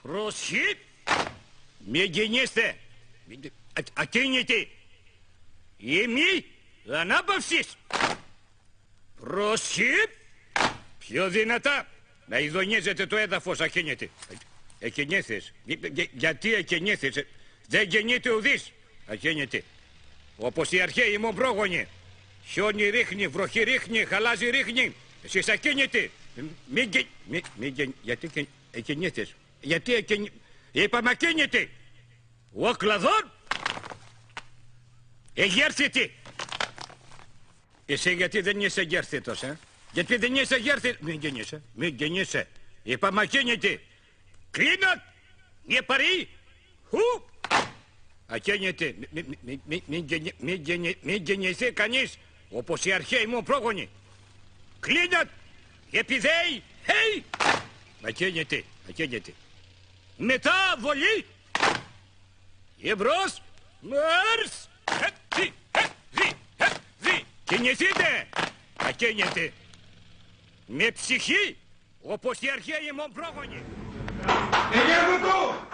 Προσχή. Μη γεννήστε. Ακίνητη. Ημί ανάπαυσης. Προσχή. Πιο δυνατά. Να ειδονίζετε το έδαφος ακίνητη. Εκινήθης. Γιατί εκινήθης? Δεν γεννείται ουδής. Ακίνητη. Όπως οι αρχαίοι μου πρόγονοι. Χιόνι ρίχνει, βροχή ρίχνει, χαλάζει ρίχνει. Εσείς ακίνητοι. Γιατί εκινήθης? Γιατί είπαμε ακίνητη. Ο κλαδόν. Εγέρθητη. Εσύ γιατί δεν είσαι εγέρθητος, Γιατί δεν είσαι εγέρθητος? Μην γεννήσε. Είπαμε ακίνητη. Κλείνω. Μη παρή. Χου. Ακίνητη. Μην γεννηθεί κανείς όπως οι αρχαίοι μου πρόγονοι. Κλείνω. Επιδέει. Χέι. Ακίνητη. Μετά βολή. Εμπρός. Μάρς. Κινηθείτε. Ακίνητη. Με ψυχή όπως οι αρχαίοι μου πρόγονοι. Εγέρθωτο!